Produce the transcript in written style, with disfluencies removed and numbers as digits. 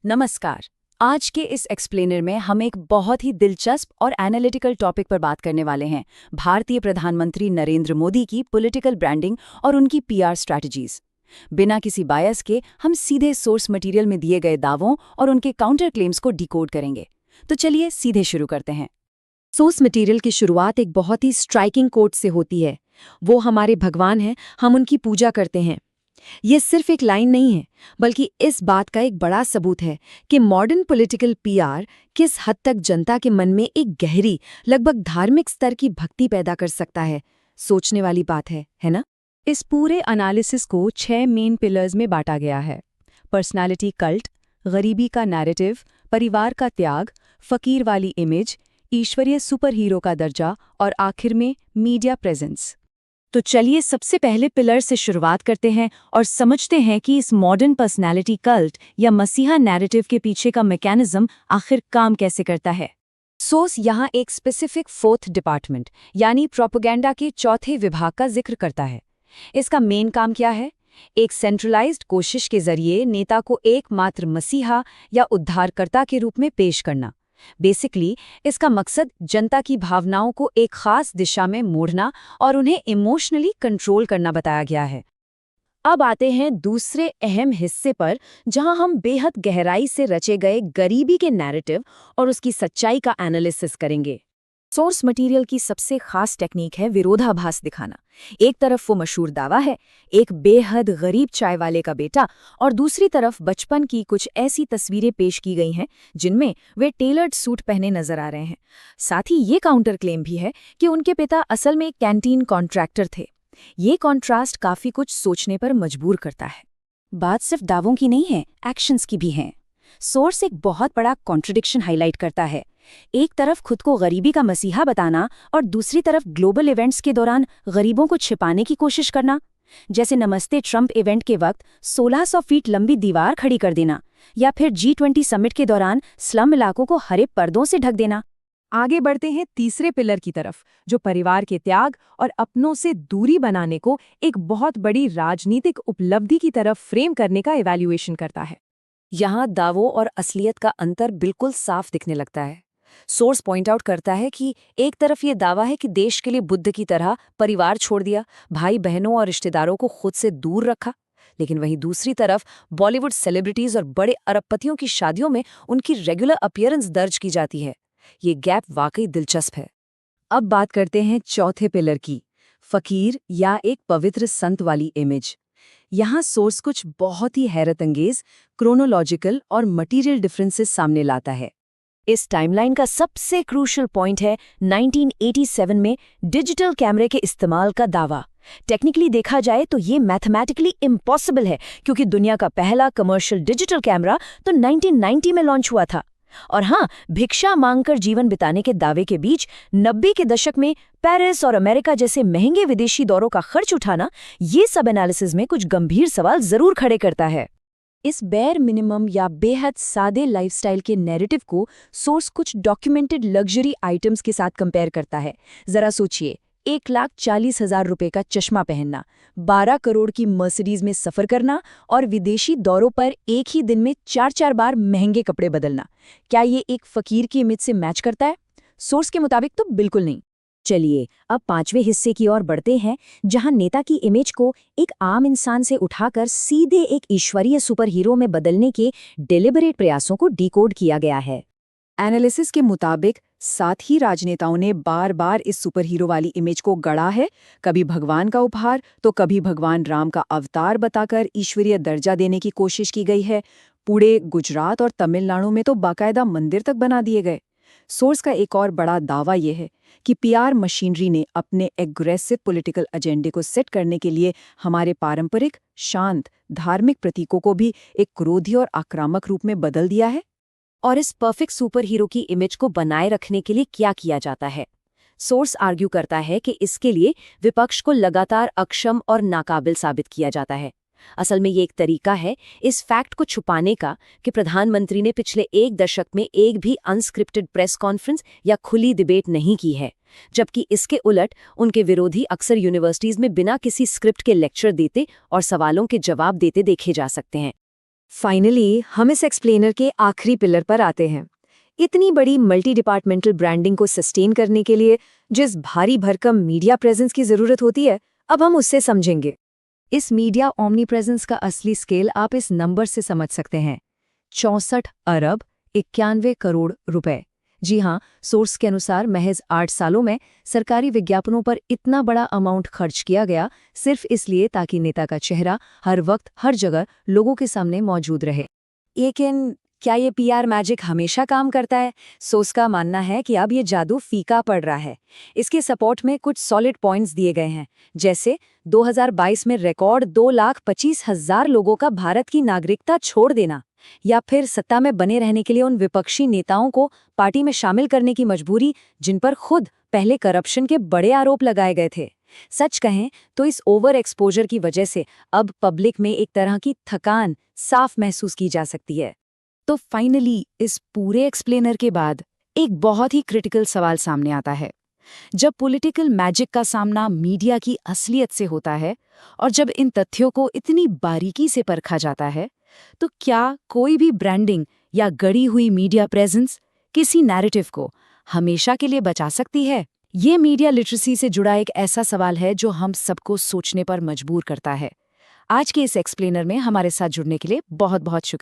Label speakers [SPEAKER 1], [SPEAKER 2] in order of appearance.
[SPEAKER 1] नमस्कार। आज के इस एक्सप्लेनर में हम एक बहुत ही दिलचस्प और एनालिटिकल टॉपिक पर बात करने वाले हैं, भारतीय प्रधानमंत्री नरेंद्र मोदी की पॉलिटिकल ब्रांडिंग और उनकी पीआर स्ट्रैटेजीज। बिना किसी बायस के हम सीधे सोर्स मटेरियल में दिए गए दावों और उनके काउंटर क्लेम्स को डिकोड करेंगे। तो चलिए सीधे शुरू करते हैं।
[SPEAKER 2] सोर्स मटेरियल की शुरुआत एक बहुत ही स्ट्राइकिंग कोट से होती है। वो हमारे भगवान हैं, हम उनकी पूजा करते हैं। ये सिर्फ एक लाइन नहीं है, बल्कि इस बात का एक बड़ा सबूत है कि मॉडर्न पॉलिटिकल पीआर किस हद तक जनता के मन में एक गहरी, लगभग धार्मिक स्तर की भक्ति पैदा कर सकता है। सोचने वाली बात है ना?
[SPEAKER 1] इस पूरे एनालिसिस को 6 मेन पिलर्स में बांटा गया है। पर्सनालिटी कल्ट, गरीबी का नैरेटिव, परिवार का त्याग, फकीर वाली इमेज, ईश्वरीय सुपर हीरो का दर्जा और आखिर में मीडिया प्रेजेंस।
[SPEAKER 2] तो चलिए सबसे पहले पिलर से शुरुआत करते हैं और समझते हैं कि इस मॉडर्न पर्सनैलिटी कल्ट या मसीहा नैरेटिव के पीछे का मैकेनिज्म आखिर काम कैसे करता है। सोर्स यहाँ एक स्पेसिफिक फोर्थ डिपार्टमेंट यानी प्रोपेगेंडा के चौथे विभाग का जिक्र करता है। इसका मेन काम क्या है? एक सेंट्रलाइज्ड कोशिश के जरिए नेता को एकमात्र मसीहा या उद्धारकर्ता के रूप में पेश करना। बेसिकली इसका मकसद जनता की भावनाओं को एक खास दिशा में मोड़ना और उन्हें इमोशनली कंट्रोल करना बताया गया है। अब आते हैं दूसरे अहम हिस्से पर, जहां हम बेहद गहराई से रचे गए गरीबी के नैरेटिव और उसकी सच्चाई का एनालिसिस करेंगे। सोर्स मटेरियल की सबसे खास टेक्निक है विरोधाभास दिखाना। एक तरफ वो मशहूर दावा है, एक बेहद गरीब चाय वाले का बेटा, और दूसरी तरफ बचपन की कुछ ऐसी तस्वीरें पेश की गई हैं जिनमें वे टेलर्ड सूट पहने नजर आ रहे हैं। साथ ही ये काउंटर क्लेम भी है कि उनके पिता असल में कैंटीन कॉन्ट्रैक्टर थे। ये कॉन्ट्रास्ट काफी कुछ सोचने पर मजबूर करता है।
[SPEAKER 1] बात सिर्फ दावों की नहीं है, एक्शंस की भी है। सोर्स एक बहुत बड़ा कॉन्ट्रडिक्शन हाईलाइट करता है। एक तरफ खुद को गरीबी का मसीहा बताना और दूसरी तरफ ग्लोबल इवेंट्स के दौरान गरीबों को छिपाने की कोशिश करना। जैसे नमस्ते ट्रंप इवेंट के वक्त 1600 फीट लंबी दीवार खड़ी कर देना, या फिर G20 समिट के दौरान स्लम इलाकों को हरे पर्दों से ढक देना।
[SPEAKER 2] आगे बढ़ते हैं तीसरे पिलर की तरफ, जो परिवार के त्याग और अपनों से दूरी बनाने को एक बहुत बड़ी राजनीतिक उपलब्धि की तरफ फ्रेम करने का इवैल्यूएशन करता है।
[SPEAKER 1] यहाँ दावों और असलियत का अंतर बिल्कुल साफ दिखने लगता है। सोर्स पॉइंट आउट करता है कि एक तरफ ये दावा है कि देश के लिए बुद्ध की तरह परिवार छोड़ दिया, भाई बहनों और रिश्तेदारों को खुद से दूर रखा, लेकिन वहीं दूसरी तरफ बॉलीवुड सेलिब्रिटीज और बड़े अरबपतियों की शादियों में उनकी रेगुलर अपीयरेंस दर्ज की जाती है। ये गैप वाकई दिलचस्प है।
[SPEAKER 2] अब बात करते हैं चौथे पिलर की, फकीर या एक पवित्र संत वाली इमेज। यहाँ सोर्स कुछ बहुत ही हैरतअंगेज क्रोनोलॉजिकल और मटीरियल डिफरेंसेस सामने लाता है।
[SPEAKER 1] इस टाइमलाइन का सबसे क्रूशियल पॉइंट है 1987 में डिजिटल कैमरे के इस्तेमाल का दावा। टेक्निकली देखा जाए तो ये मैथमेटिकली इम्पॉसिबल है, क्योंकि दुनिया का पहला कमर्शियल डिजिटल कैमरा तो 1990 में लॉन्च हुआ था। और हाँ, भिक्षा मांगकर जीवन बिताने के दावे के बीच 90 के दशक में पेरिस और अमेरिका जैसे महंगे विदेशी दौरों का खर्च उठाना, ये सब एनालिसिस में कुछ गंभीर सवाल जरूर खड़े करता है।
[SPEAKER 2] इस बेयर मिनिमम या बेहद सादे लाइफस्टाइल के नैरेटिव को सोर्स कुछ डॉक्यूमेंटेड लग्जरी आइटम्स के साथ कंपेयर करता है। जरा सोचिए, 1,40,000 रुपए का चश्मा पहनना, 12 करोड़ की मर्सिडीज में सफर करना और विदेशी दौरों पर एक ही दिन में 4-4 बार महंगे कपड़े बदलना। क्या ये एक फकीर की इमेज से मैच करता है? सोर्स के मुताबिक तो बिल्कुल नहीं।
[SPEAKER 1] चलिए अब पांचवें हिस्से की ओर बढ़ते हैं, जहां नेता की इमेज को एक आम इंसान से उठाकर सीधे एक ईश्वरीय सुपर हीरो में बदलने के डेलिबरेट प्रयासों को डिकोड किया गया है।
[SPEAKER 2] एनालिसिस के मुताबिक साथ ही राजनेताओं ने बार बार इस सुपर हीरो वाली इमेज को गढ़ा है। कभी भगवान का उपहार तो कभी भगवान राम का अवतार बताकर ईश्वरीय दर्जा देने की कोशिश की गई है। पूरे गुजरात और तमिलनाडु में तो बाकायदा मंदिर तक बना दिए गए। सोर्स का एक और बड़ा दावा यह है कि पीआर मशीनरी ने अपने एग्रेसिव पॉलिटिकल एजेंडे को सेट करने के लिए हमारे पारंपरिक, शांत, धार्मिक प्रतीकों को भी एक क्रोधी और आक्रामक रूप में बदल दिया है।
[SPEAKER 1] और इस परफेक्ट सुपर हीरो की इमेज को बनाए रखने के लिए क्या किया जाता है? सोर्स आर्ग्यू करता है कि इसके लिए विपक्ष को लगातार अक्षम और नाकाबिल साबित किया जाता है। असल में ये एक तरीका है इस फैक्ट को छुपाने का कि प्रधानमंत्री ने पिछले एक दशक में एक भी अनस्क्रिप्टेड प्रेस कॉन्फ्रेंस या खुली डिबेट नहीं की है, जबकि इसके उलट उनके विरोधी अक्सर यूनिवर्सिटीज में बिना किसी स्क्रिप्ट के लेक्चर देते और सवालों के जवाब देते देखे जा सकते हैं। फाइनली हम इस एक्सप्लेनर के आखिरी पिलर पर आते हैं। इतनी बड़ी मल्टी डिपार्टमेंटल ब्रांडिंग को सस्टेन करने के लिए जिस भारी भरकम मीडिया प्रेजेंस की जरूरत होती है, अब हम उससे समझेंगे। इस मीडिया ओमनी प्रेजेंस का असली स्केल आप इस नंबर से समझ सकते हैं, 64 अरब 91 करोड़ रुपए। जी हाँ, सोर्स के अनुसार महज 8 सालों में सरकारी विज्ञापनों पर इतना बड़ा अमाउंट खर्च किया गया, सिर्फ इसलिए ताकि नेता का चेहरा हर वक्त हर जगह लोगों के सामने मौजूद रहे। लेकिन क्या ये पीआर मैजिक हमेशा काम करता है? सोर्स का मानना है कि अब ये जादू फीका पड़ रहा है। इसके सपोर्ट में कुछ सॉलिड पॉइंट्स दिए गए हैं, जैसे 2022 में रिकॉर्ड 2,25,000 लोगों का भारत की नागरिकता छोड़ देना, या फिर सत्ता में बने रहने के लिए उन विपक्षी नेताओं को पार्टी में शामिल करने की मजबूरी जिन पर खुद पहले करप्शन के बड़े आरोप लगाए गए थे। सच कहें तो इस ओवर एक्सपोजर की वजह से अब पब्लिक में एक तरह की थकान साफ महसूस की जा सकती है। तो फाइनली इस पूरे एक्सप्लेनर के बाद एक बहुत ही क्रिटिकल सवाल सामने आता है। जब पॉलिटिकल मैजिक का सामना मीडिया की असलियत से होता है और जब इन तथ्यों को इतनी बारीकी से परखा जाता है, तो क्या कोई भी ब्रांडिंग या गढ़ी हुई मीडिया प्रेजेंस किसी नैरेटिव को हमेशा के लिए बचा सकती है? ये मीडिया लिटरेसी से जुड़ा एक ऐसा सवाल है जो हम सबको सोचने पर मजबूर करता है। आज के इस एक्सप्लेनर में हमारे साथ जुड़ने के लिए बहुत बहुत शुक्रिया।